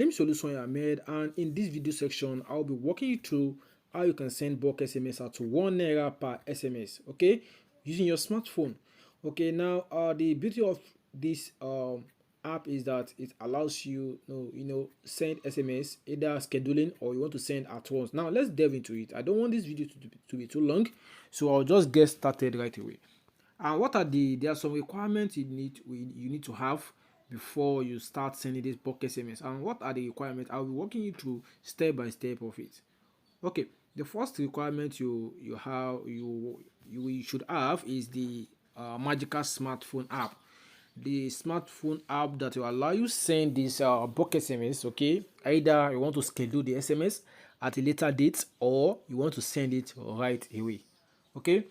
Name solution I made, and in this video section I'll be walking you through how you can send bulk SMS out to 1 naira per SMS, okay, using your smartphone. Okay, now the beauty of this app is that it allows you send SMS either scheduling or you want to send at once. Now let's delve into it. I don't want this video to be too long, so I'll just get started right away. And what are there are some requirements you need to have before you start sending this bulk SMS. And what are the requirements? I'll be walking you through step by step of it. Okay, the first requirement you should have is the magical smartphone app. The smartphone app that will allow you send this bulk SMS. Okay, either you want to schedule the SMS at a later date or you want to send it right away. Okay,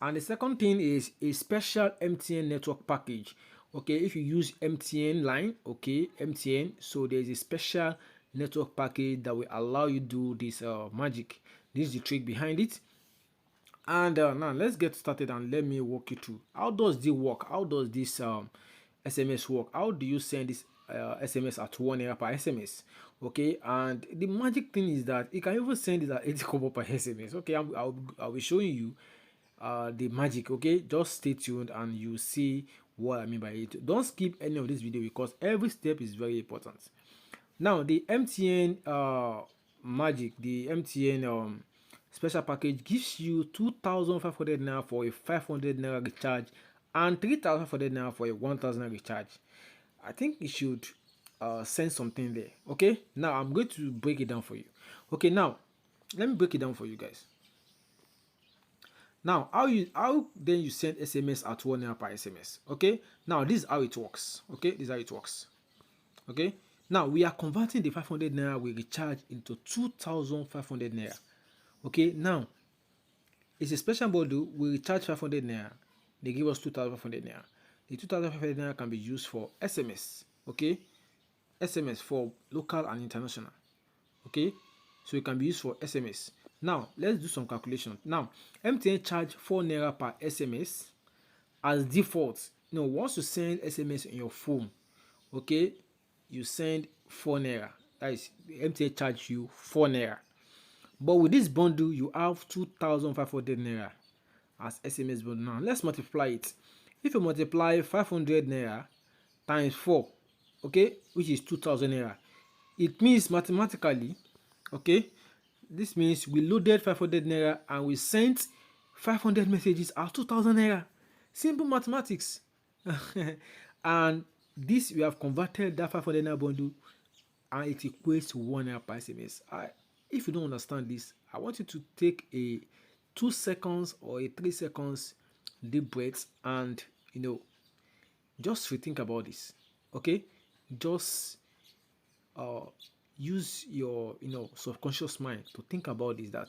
and the second thing is a special MTN network package. Okay, if you use MTN line, okay, MTN, so there's a special network package that will allow you do this magic. This is the trick behind it. And now let's get started and let me walk you through how does this work. How does this SMS work? How do you send this SMS at 1 naira per SMS? Okay, and the magic thing is that you can even send it at 80 kobo per SMS. Okay, I'll be showing you the magic. Okay, just stay tuned and you see what I mean by it. Don't skip any of this video because every step is very important. Now the MTN magic, the MTN special package gives you 2,500 naira for a 500 naira recharge and 3,500 naira for a 1,000 naira recharge. I think it should send something there. Okay, now I'm going to break it down for you. Okay, now let me break it down for you guys. Now, how then you send SMS at 1 naira per SMS? Okay, now this is how it works. Okay, this is how it works. Okay, now we are converting the 500 naira we recharge into 2,500 naira. Okay, now it's a special bundle. We recharge 500 naira, they give us 2,500 naira. The 2,500 naira can be used for SMS. Okay, SMS for local and international. Okay, so it can be used for SMS. Now let's do some calculation. Now MTN charge 4 naira per SMS as default. Once you send SMS on your phone, okay, you send 4 naira. That is, MTN charge you 4 naira. But with this bundle, you have 2,500 naira as SMS bundle. Now let's multiply it. If you multiply 500 naira times 4, okay, which is 2,000 naira, it means mathematically, okay, this means we loaded 500 naira and we sent 500 messages at 2,000 naira. Simple mathematics. And this, we have converted that 500 naira bundle and it equates to 1 naira per SMS. If you don't understand this, I want you to take a 2 seconds or a 3 seconds deep breath and just rethink about this. Okay, just use your subconscious mind to think about this. That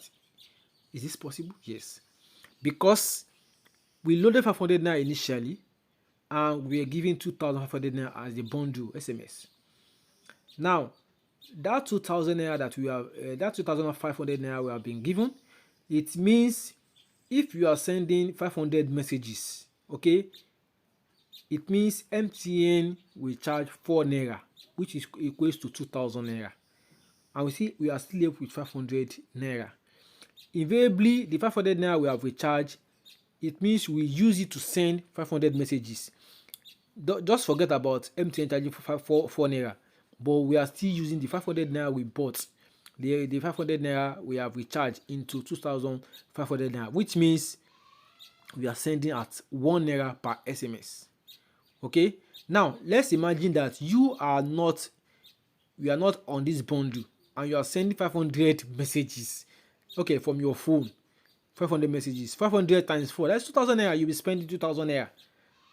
is this possible? Yes, because we loaded 500 naira initially and we are giving 2,500 naira as the bundle SMS. Now that 2,000 naira that we have, that 2,500 naira we have been given, it means if you are sending 500 messages, okay, it means MTN will charge 4 naira, which is equates to 2,000 naira. And we see we are still left with 500 naira. Invariably, the 500 naira we have recharged, it means we use it to send 500 messages. Just forget about MTN charging 4 naira, but we are still using the 500 naira we bought. The 500 naira we have recharged into 2,500 naira, which means we are sending at 1 naira per SMS. Okay, now let's imagine that we are not on this bundle and you are sending 500 messages, okay, from your phone. 500 messages, 500 times 4, that's 2,000 naira. You'll be spending 2,000 naira.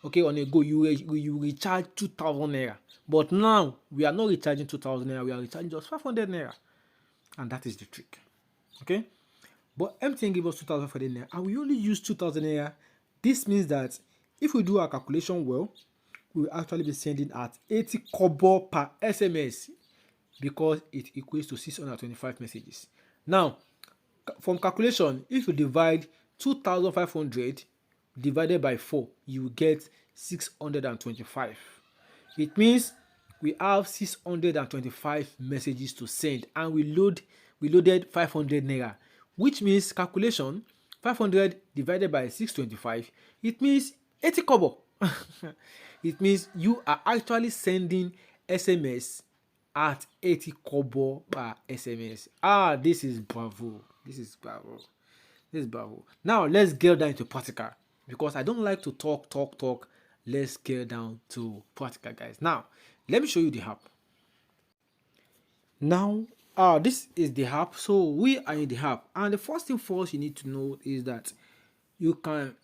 Okay, on a go, you recharge 2,000 naira. But now we are not recharging 2,000 naira, we are recharging just 500 naira, and that is the trick. Okay, but MTN give us 2,500 naira and we only use 2,000 naira. This means that if we do our calculation well, we will actually be sending at 80 kobo per SMS because it equates to 625 messages. Now, from calculation, if you divide 2,500 divided by 4, you will get 625. It means we have 625 messages to send, and we loaded 500 naira, which means calculation 500 divided by 625, it means 80 kobo. It means you are actually sending SMS at 80 kobo per SMS. This is bravo. This is bravo. This is bravo. Now let's get down to practical, because I don't like to talk. Let's get down to practical, guys. Now let me show you the app. Now this is the app. So we are in the app, and the first thing first you need to know is that you can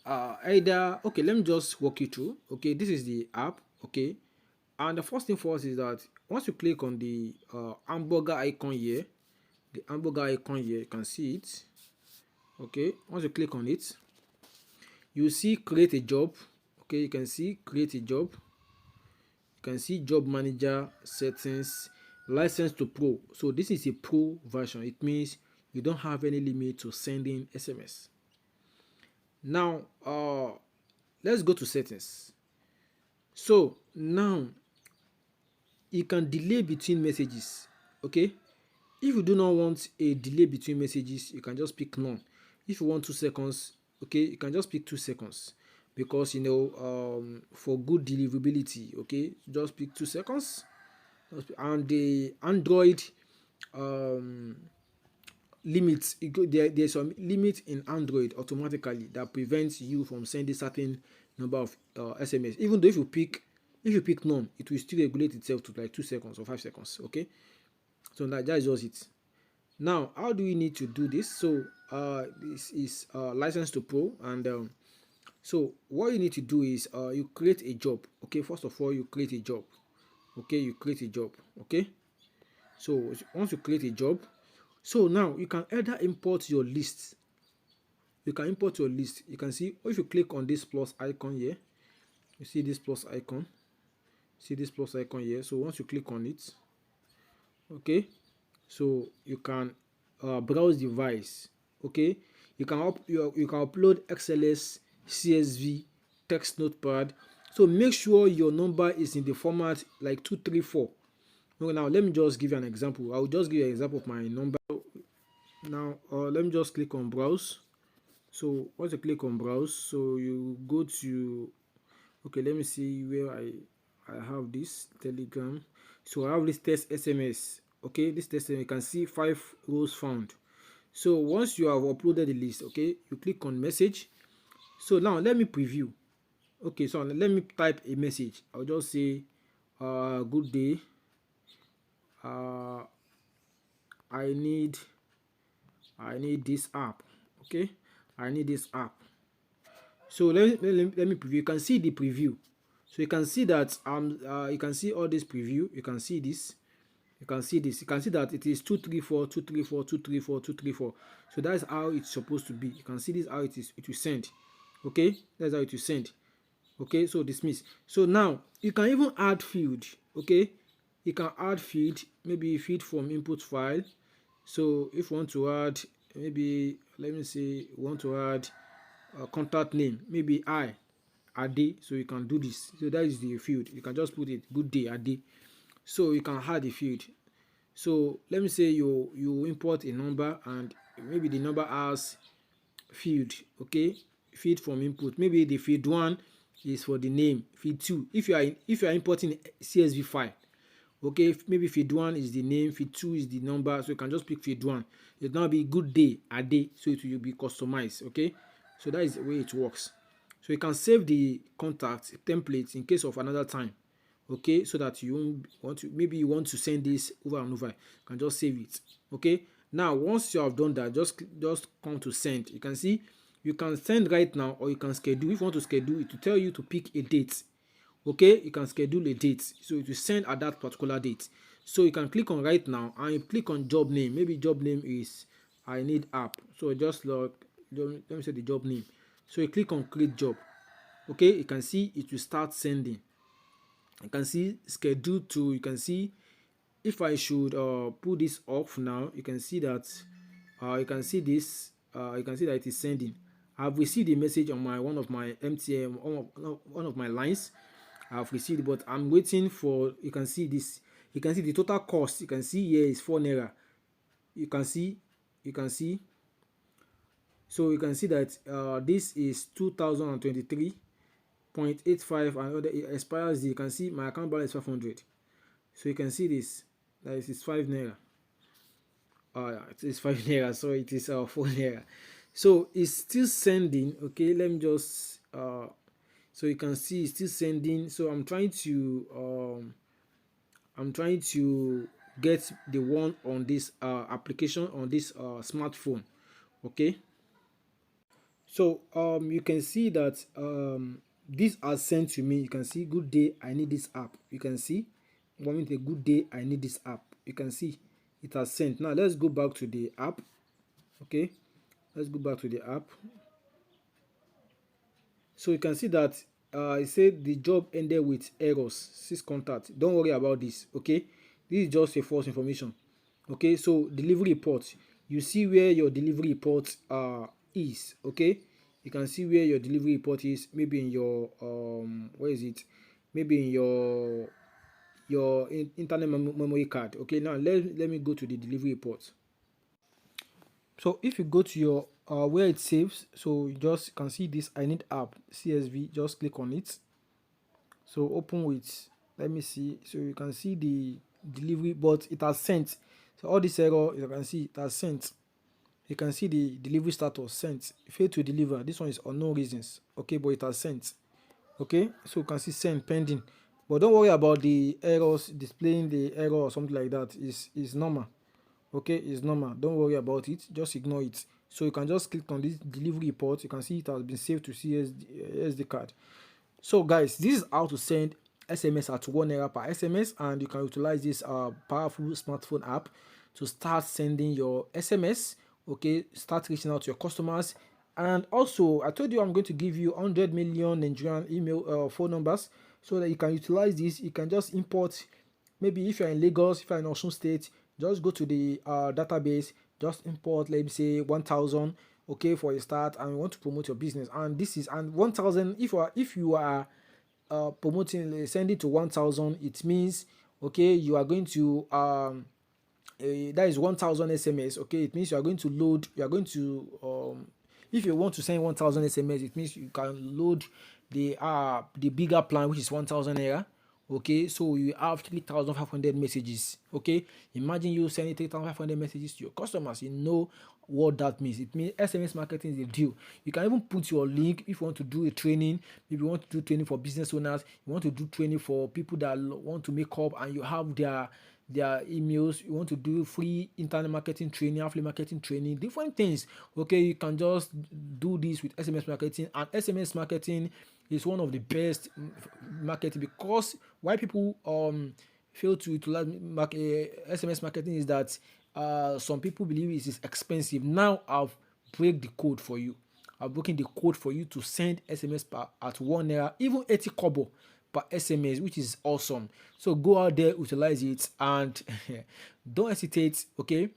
either, okay, let me just walk you through. Okay, this is the app. Okay, and the first thing first is that once you click on the hamburger icon here, you can see it. Okay, once you click on it, you see create a job. Okay, you can see create a job. You can see job manager settings, license to pro. So this is a pro version. It means you don't have any limit to sending SMS. Now let's go to settings. So now you can delay between messages. Okay, if you do not want a delay between messages, you can just pick none. If you want 2 seconds, okay, you can just pick 2 seconds, because for good deliverability, okay, just pick 2 seconds. And the Android limits, there's some limit in Android automatically that prevents you from sending certain number of SMS. Even though if you pick none, it will still regulate itself to like 2 seconds or 5 seconds. Okay, so that is just it. Now how do we need to do this? So this is license to pro, and so what you need to do is you create a job. Okay, first of all you create a job. Okay, you create a job. Okay, so once you create a job, so now you can either import your list. You can import your list. You can see, if you click on this plus icon here, you see this plus icon. See this plus icon here. So once you click on it, okay, so you can browse device. Okay, you can you can upload XLS, CSV, text notepad. So make sure your number is in the format like 234. Okay, now let me just give you an example. I'll just give you an example of my number. Now let me just click on browse. So once you click on browse, so you go to, okay, let me see where I have this Telegram. So I have this test SMS. Okay, this test SMS, you can see 5 rows found. So once you have uploaded the list, okay, you click on message. So now let me preview. Okay, so let me type a message. I'll just say good day, I need this app. Okay, I need this app. So let me preview. You can see the preview. So you can see that you can see all this preview. You can see this. You can see this. You can see that it is 234, 234, 234, 234. So that's how it's supposed to be. You can see this how it is. It will send. Okay, that's how it will send. Okay, so dismiss. So now you can even add field. Okay, you can add field. Maybe feed from input file. So if you want to add, maybe let me say you want to add contact name, maybe Ade. So you can do this. So that is the field. You can just put it good day Ade. So you can add the field. So let me say you import a number, and maybe the number has field. Okay, field from input. Maybe the field 1 is for the name. Field 2, if you are importing a CSV file, okay, maybe field 1 is the name, field 2 is the number. So you can just pick field 1. It will now be good day Ade. So it will be customized. Okay, so that is the way it works. So you can save the contact templates in case of another time. Okay, so that you want to, maybe you want to send this over and over, you can just save it. Okay, now once you have done that, just come to send. You can see you can send right now, or you can schedule. If you want to schedule, it will tell you to pick a date. Okay, you can schedule a date, so it will send at that particular date. So you can click on right now, and you click on job name. Maybe job name is I need app. So just like, let me say the job name. So you click on create job. Okay, you can see it will start sending. You can see schedule to, you can see if I should put this off now, you can see that you can see this, you can see that it is sending. I've received a message on my one of my MTM, one of my lines, I've received, but I'm waiting for, you can see this, you can see the total cost, you can see here is 4 naira. You can see, you can see, so you can see that this is 2023.85, and other it expires, you can see my account balance is 500. So you can see this, that is 5 naira. Yeah, it is 5 naira, so it is 4 naira. So it's still sending. Okay, let me just so you can see it's still sending. So I'm trying to get the one on this application on this smartphone. Okay, so you can see that this has sent to me. You can see, good day, I need this app. You can see, want me, a good day, I need this app. You can see it has sent. Now let's go back to the app. Okay, let's go back to the app. So you can see that it said the job ended with errors, 6 contact. Don't worry about this. Okay, this is just a false information. Okay, so delivery report, you see where your delivery report is. Okay, you can see where your delivery report is, maybe in your where is it, maybe in your internal memory card. Okay, now let me go to the delivery report. So if you go to your where it saves, so you just can see this I need app CSV, just click on it. So open with, let me see, so you can see the delivery, but it has sent. So all this error, you can see it has sent. You can see the delivery status sent, failed to deliver. This one is unknown reasons. Okay, but it has sent. Okay, so you can see send pending, but don't worry about the errors displaying the error or something like that. Is normal. Okay, it's normal, don't worry about it, just ignore it. So you can just click on this delivery report. You can see it has been saved to SD card. So guys, this is how to send SMS at 1 naira per SMS, and you can utilize this powerful smartphone app to start sending your SMS. Okay, start reaching out to your customers. And also, I told you I'm going to give you 100 million Nigerian email phone numbers, so that you can utilize this. You can just import, maybe if you're in Lagos, if you're in Osun State, just go to the database, just import, let me say 1,000. Okay, for a start, and you want to promote your business, and this is, and 1,000, if you are promoting, sending to 1,000, it means, okay, you are going to that is 1,000 SMS. Okay, it means you are going to load, you are going to if you want to send 1,000 SMS, it means you can load the bigger plan, which is 1,000 naira. Okay, so you have 3,500 messages. Okay, imagine you sending 3,500 messages to your customers. You know what that means. It means SMS marketing is a deal. You can even put your link if you want to do a training. If you want to do training for business owners, you want to do training for people that want to make up, and you have their emails, you want to do free internet marketing training, affiliate marketing training, different things. Okay, you can just do this with SMS marketing. And SMS marketing is one of the best marketing, because why people fail to utilize SMS marketing is that some people believe it is expensive. Now I've break the code for you. I've broken the code for you to send SMS at 1 naira, even 80 kobo per SMS, which is awesome. So go out there, utilize it, and don't hesitate. Okay,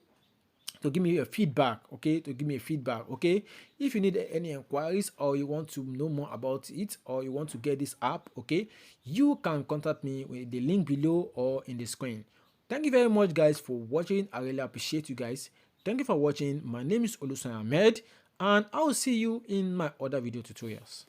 to give me a feedback. Okay, to give me a feedback. Okay, if you need any inquiries, or you want to know more about it, or you want to get this app, okay, you can contact me with the link below or in the screen. Thank you very much, guys, for watching. I really appreciate you guys. Thank you for watching. My name is Olusan Ahmed, and I will see you in my other video tutorials.